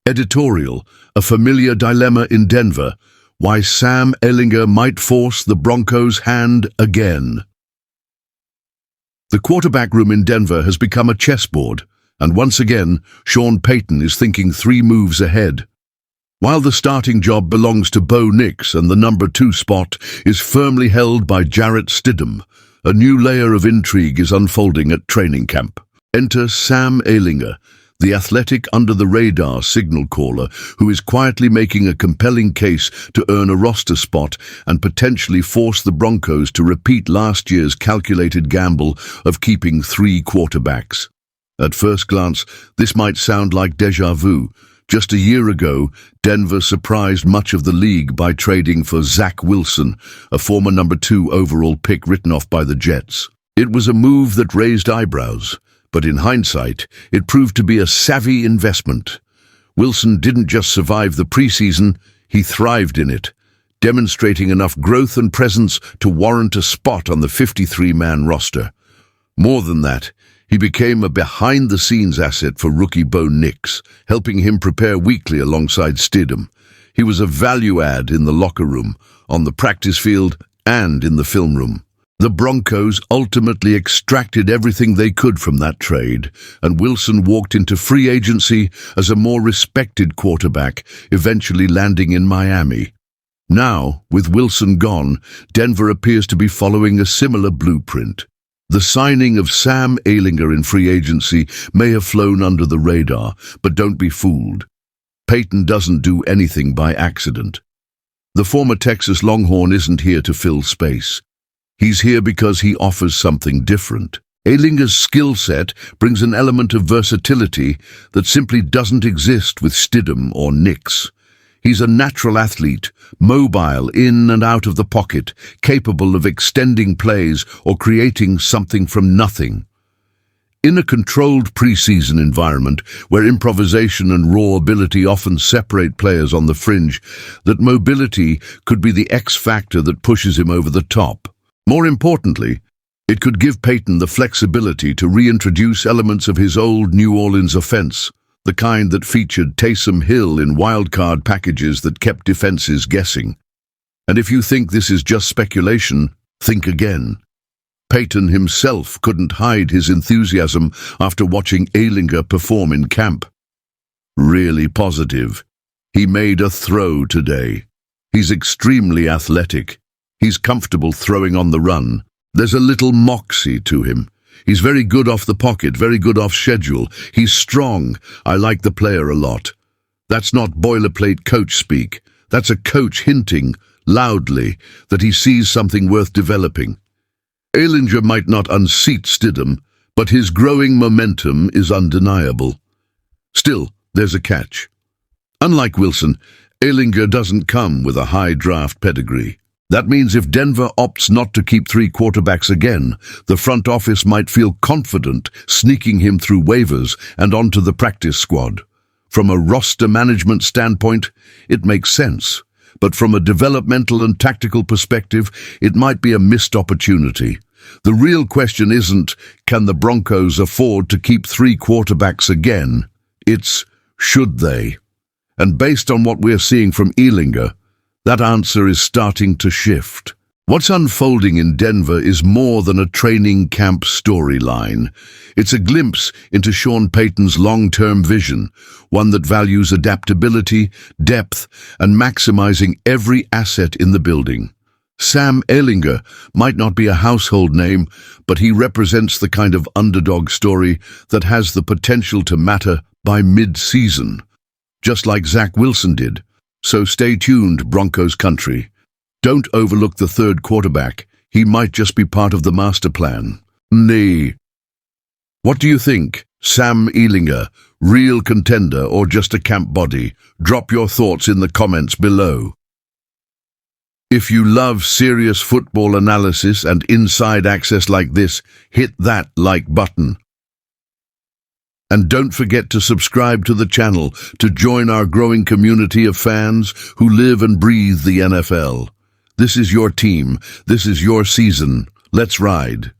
Editorial: A familiar dilemma in Denver. Why Sam Ehlinger might force the Broncos' hand again. The quarterback room in Denver has become a chessboard, and once again, Sean Payton is thinking 3 moves ahead. While the starting job belongs to Bo Nix and the number 2 spot is firmly held by Jarrett Stidham, a new layer of intrigue is unfolding at training camp. Enter Sam Ehlinger, the athletic under-the-radar signal caller who is quietly making a compelling case to earn a roster spot and potentially force the Broncos to repeat last year's calculated gamble of keeping 3 quarterbacks. At first glance, this might sound like déjà vu. Just a year ago, Denver surprised much of the league by trading for Zach Wilson, a former number 2 overall pick written off by the Jets. It was a move that raised eyebrows, but in hindsight, it proved to be a savvy investment. Wilson didn't just survive the preseason, he thrived in it, demonstrating enough growth and presence to warrant a spot on the 53-man roster. More than that, he became a behind-the-scenes asset for rookie Bo Nix, helping him prepare weekly alongside Stidham. He was a value add in the locker room, on the practice field, and in the film room. The Broncos ultimately extracted everything they could from that trade, and Wilson walked into free agency as a more respected quarterback, eventually landing in Miami. Now, with Wilson gone, Denver appears to be following a similar blueprint. The signing of Sam Ehlinger in free agency may have flown under the radar, but don't be fooled. Payton doesn't do anything by accident. The former Texas Longhorn isn't here to fill space. He's here because he offers something different. Ehlinger's skill set brings an element of versatility that simply doesn't exist with Stidham or Nix. He's a natural athlete, mobile in and out of the pocket, capable of extending plays or creating something from nothing. In a controlled preseason environment where improvisation and raw ability often separate players on the fringe, that mobility could be the X factor that pushes him over the top. More importantly, it could give Payton the flexibility to reintroduce elements of his old New Orleans offense, the kind that featured Taysom Hill in wildcard packages that kept defenses guessing. And if you think this is just speculation, think again. Payton himself couldn't hide his enthusiasm after watching Ehlinger perform in camp. Really positive. He made a throw today. He's extremely athletic. He's comfortable throwing on the run. There's a little moxie to him. He's very good off the pocket, very good off schedule. He's strong. I like the player a lot. That's not boilerplate coach speak. That's a coach hinting, loudly, that he sees something worth developing. Ehlinger might not unseat Stidham, but his growing momentum is undeniable. Still, there's a catch. Unlike Wilson, Ehlinger doesn't come with a high draft pedigree. That means if Denver opts not to keep 3 quarterbacks again, the front office might feel confident sneaking him through waivers and onto the practice squad. From a roster management standpoint, it makes sense. But from a developmental and tactical perspective, it might be a missed opportunity. The real question isn't, can the Broncos afford to keep 3 quarterbacks again? It's, should they? And based on what we're seeing from Ehlinger, that answer is starting to shift. What's unfolding in Denver is more than a training camp storyline. It's a glimpse into Sean Payton's long-term vision, one that values adaptability, depth, and maximizing every asset in the building. Sam Ehlinger might not be a household name, but he represents the kind of underdog story that has the potential to matter by mid-season, just like Zach Wilson did. So stay tuned, Broncos country. Don't overlook the 3rd quarterback. He might just be part of the master plan. What do you think? Sam Ehlinger, real contender or just a camp body? Drop your thoughts in the comments below. If you love serious football analysis and inside access like this, hit that like button. And don't forget to subscribe to the channel to join our growing community of fans who live and breathe the NFL. This is your team. This is your season. Let's ride.